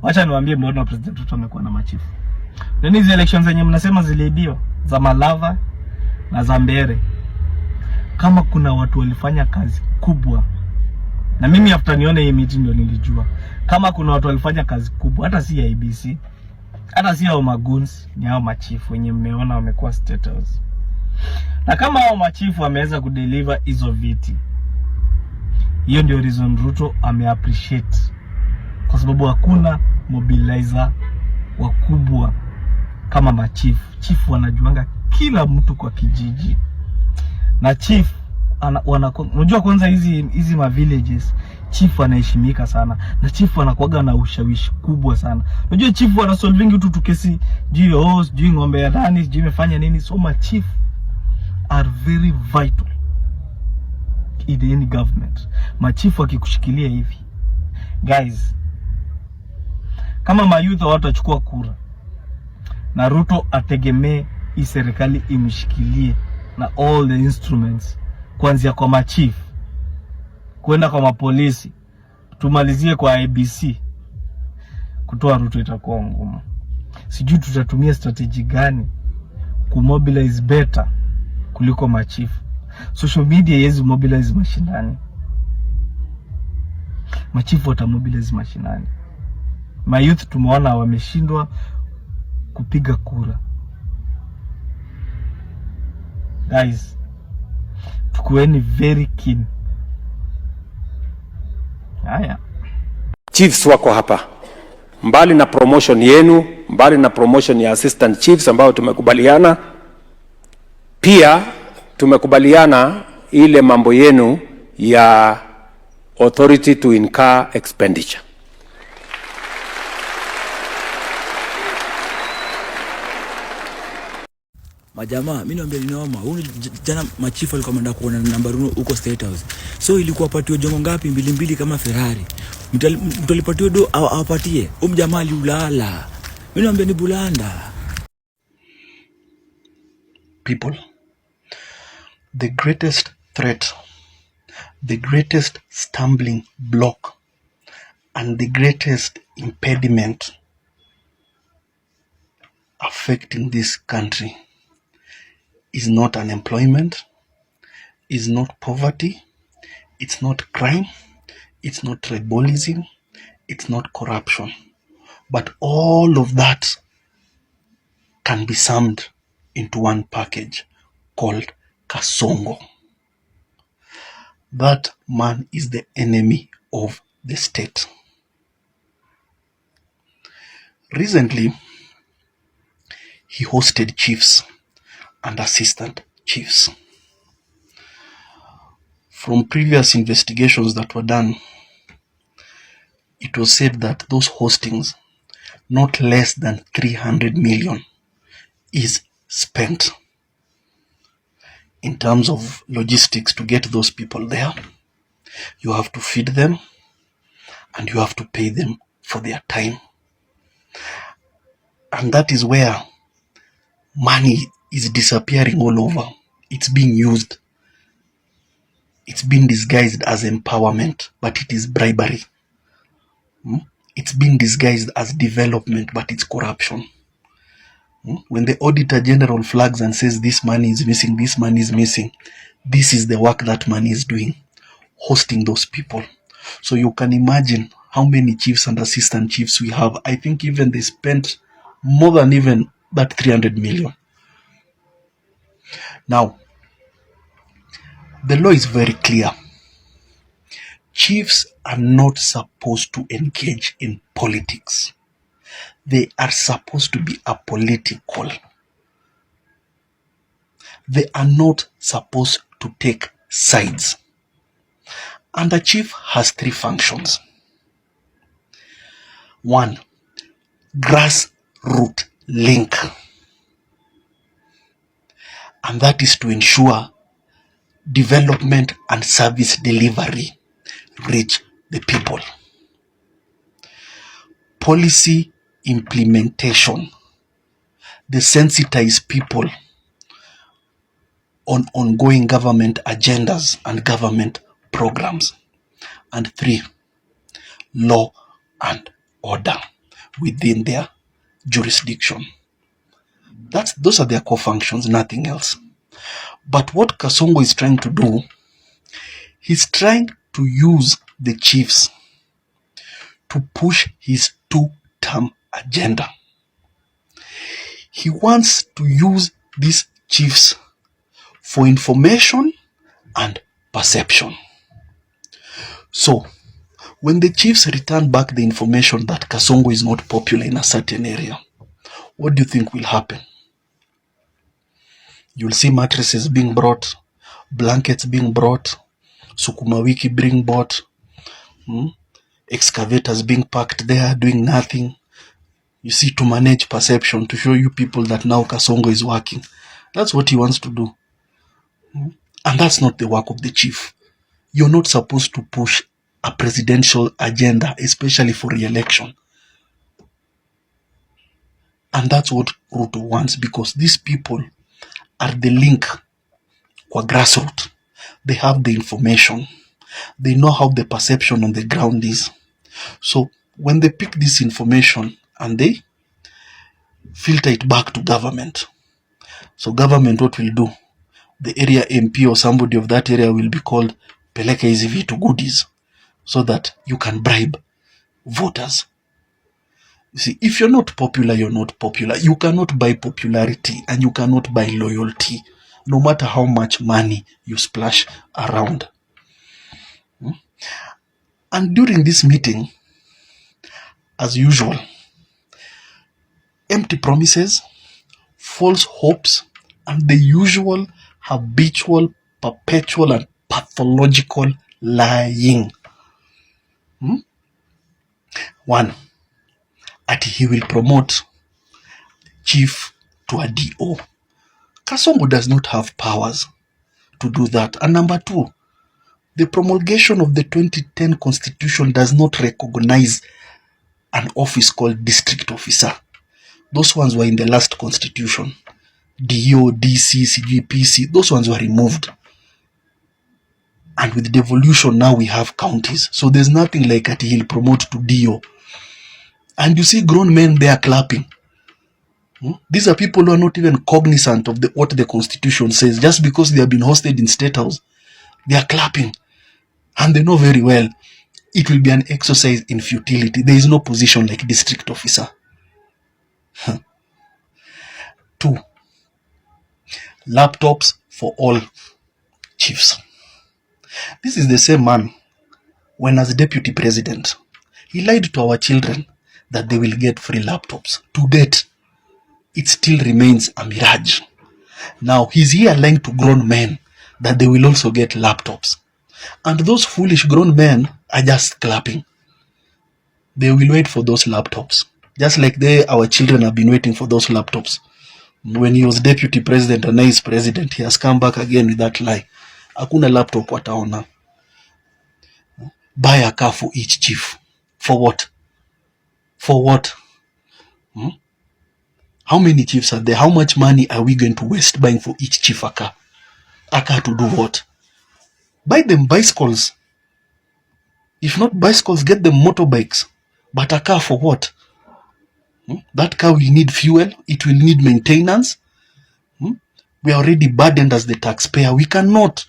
Wacha niwaambie mbona President Ruto amekuwa na machifu. Nani hizo elections zenye mnasema ziliibiwa za Malava na za Mbere. Kama kuna watu walifanya kazi kubwa, na mimi after nione hii meeting ndio nilijua. Kama kuna watu walifanya kazi kubwa, hata si IBC, hata si hao maguns, ni hao machifu wenye mmeona wamekuwa Statehouse. Na kama hao machifu wameweza kudeliver hizo viti, hiyo ndio reason Ruto ameappreciate. Kwa sababu hakuna mobilizer wakubwa kama machifu. Chifu wanajuanga kila mtu kwa kijiji. Na chief unajua kwanza hizi ma villages chief anaheshimika sana, na chief anakuaga na ushawishi kubwa sana. Unajua chief wana solving vitu tu kesi juu ng'ombe ya ndani juu imefanya nini. So ma chief are very vital in any government. Ma chief akikushikilia hivi, guys, kama mayouth watachukua kura na Ruto ategemee hii serikali imshikilie na all the instruments, kuanzia kwa machief kwenda kwa mapolisi, tumalizie kwa IBC, kutoa Ruto itakuwa ngumu. Sijui tutatumia strategy gani kumobilize better kuliko machief. Social media yezi mobilize mashinani, machief watamobilize mashinani. Mayouth tumeona wameshindwa kupiga kura. Guys, tukueni very keen. Haya, chiefs wako hapa, mbali na promotion yenu, mbali na promotion ya assistant chiefs ambao tumekubaliana, pia tumekubaliana ile mambo yenu ya authority to incur expenditure. Majamaa, mimi niambia ninaoma. Huyu jana machifu alikuwa ameenda kuona namba huko Statehouse. So ilikuwa patio jongo ngapi? 2 kama Ferrari. Mtalipatia do awapatie. Huyu jamaa aliulala. Mimi niambia ni bulanda. People, the greatest threat, the greatest stumbling block, and the greatest impediment affecting this country is not unemployment, is not poverty, it's not crime, it's not tribalism, it's not corruption. But all of that can be summed into one package called Kasongo. That man is the enemy of the state. Recently, he hosted chiefs and assistant chiefs. From previous investigations that were done, it was said that those hostings, not less than 300 million is spent in terms of logistics to get those people there. You have to feed them and you have to pay them for their time. And that is where money is disappearing all over. It's being used. It's been disguised as empowerment, but it is bribery. It's been disguised as development, but it's corruption. When the Auditor General flags and says this money is missing, this money is missing, this is the work that money is doing, hosting those people. So you can imagine how many chiefs and assistant chiefs we have. I think even they spent more than even that 300 million. Now, the law is very clear. Chiefs are not supposed to engage in politics. They are supposed to be apolitical. They are not supposed to take sides. And a chief has 3 functions. 1, grassroots link. And that is to ensure development and service delivery reach the people. Policy implementation. They sensitize people on ongoing government agendas and government programs. And 3, law and order. within their jurisdiction. Those are their core functions, nothing else. But what Kasongo is trying to do, he's trying to use the chiefs to push his two-term agenda. He wants to use these chiefs for information and perception. So, when the chiefs return back the information that Kasongo is not popular in a certain area, what do you think will happen? You'll see mattresses being brought, blankets being brought, sukuma wiki being bought, excavators being packed there doing nothing. You see, to manage perception, to show you people that now Kasongo is working. That's what he wants to do. And that's not the work of the chief. You're not supposed to push a presidential agenda, especially for re-election. And that's what Ruto wants, because these people are the link kwa grassroots. They have the information. They know how the perception on the ground is. So when they pick this information and they filter it back to government, so government what will do? The area MP or somebody of that area will be called peleka hizi vitu goodies, so that you can bribe voters. You see, if you're not popular, you're not popular. You cannot buy popularity and you cannot buy loyalty, no matter how much money you splash around. And during this meeting, as usual, empty promises, false hopes, and the usual habitual, perpetual, and pathological lying. One, ati he will promote chief to a DO. Kasongo does not have powers to do that. And number two, the promulgation of the 2010 constitution does not recognize an office called district officer. Those ones were in the last constitution. DO, DC, CGPC, those ones were removed. And with devolution, now we have counties. So there's nothing like that he'll promote to DO. And you see grown men there clapping. These are people who are not even cognizant of what the constitution says. Just because they have been hosted in Statehouse, they are clapping. And they know very well it will be an exercise in futility. There is no position like district officer. Two, laptops for all chiefs. This is the same man, when as deputy president, he lied to our children that they will get free laptops. To date, it still remains a mirage. Now, he's here lying to grown men that they will also get laptops. And those foolish grown men are just clapping. They will wait for those laptops. Just like our children have been waiting for those laptops. When he was deputy president and now he's president, he has come back again with that lie. Hakuna laptop wataona. Buy a car for each chief. For what? For what? How many chiefs are there? How much money are we going to waste buying for each chief a car? A car to do what? Buy them bicycles. If not bicycles, get them motorbikes. But a car for what? That car will need fuel. It will need maintenance. We are already burdened as the taxpayer. We cannot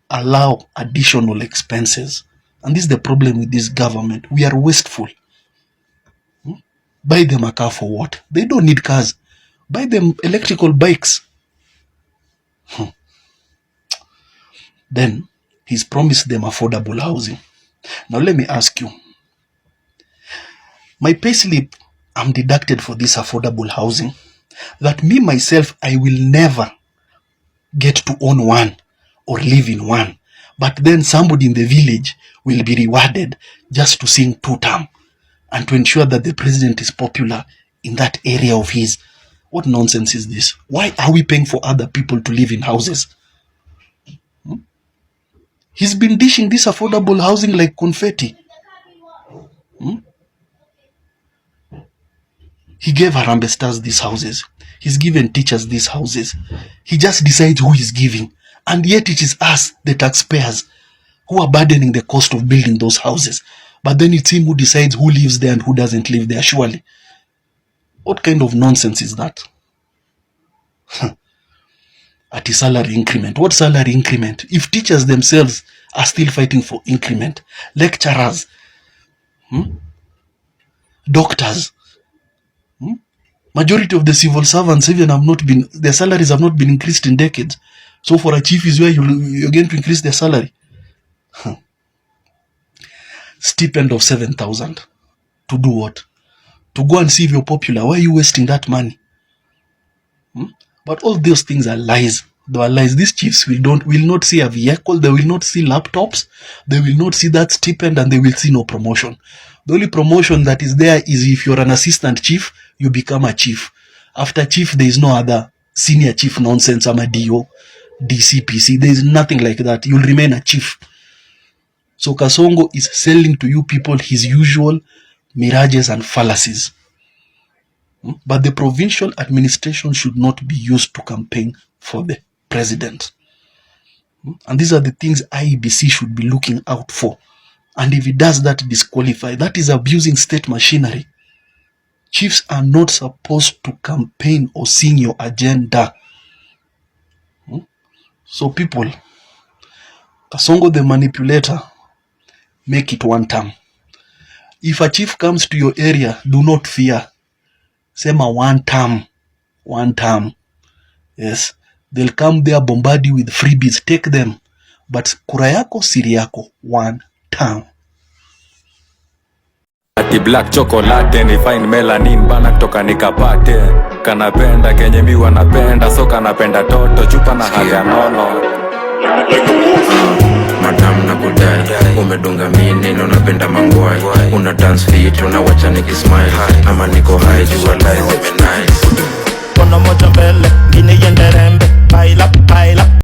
allow additional expenses. And this is the problem with this government. We are wasteful. Buy them a car for what? They don't need cars. Buy them electrical bikes. Then he's promised them affordable housing. Now let me ask you. My payslip, I'm deducted for this affordable housing. That me myself, I will never get to own one or live in one. But then somebody in the village will be rewarded just to sing two-term and to ensure that the president is popular in that area of his. What nonsense is this? Why are we paying for other people to live in houses? He's been dishing this affordable housing like confetti. He gave Harambee Stars these houses. He's given teachers these houses. He just decides who is giving. And yet it is us, the taxpayers, who are burdening the cost of building those houses. But then it's him who decides who lives there and who doesn't live there, surely. What kind of nonsense is that? At a salary increment. What salary increment? If teachers themselves are still fighting for increment, lecturers, doctors, majority of the civil servants even have not been, their salaries have not been increased in decades. So for a chief is where you're going to increase their salary. Stipend of 7,000. To do what? To go and see if you're popular. Why are you wasting that money? But all those things are lies. They are lies. These chiefs will not see a vehicle. They will not see laptops. They will not see that stipend, and they will see no promotion. The only promotion that is there is if you're an assistant chief, you become a chief. After chief, there is no other senior chief nonsense. I'm a DO, DCPC. There is nothing like that. You'll remain a chief. So Kasongo is selling to you people his usual mirages and fallacies. But the provincial administration should not be used to campaign for the president. And these are the things IEBC should be looking out for. And if it does that, disqualify. That is abusing state machinery. Chiefs are not supposed to campaign or sing your agenda. So people, Kasongo the manipulator, make it one term. If a chief comes to your area, do not fear. Sema one term. One term. Yes. They'll come there, bombard you with freebies. Take them. But kura yako, siri yako. One term. Ati black chocolate ni fine melanin bana kutoka nikapate. Kanapenda kenye mi wanapenda, so kanapenda toto chupa na hali ya nono. Madam na kudai, umedunga mini na unapenda mangwai. Una dance fit, unawacha nikismile. Ama niko high, jua lies.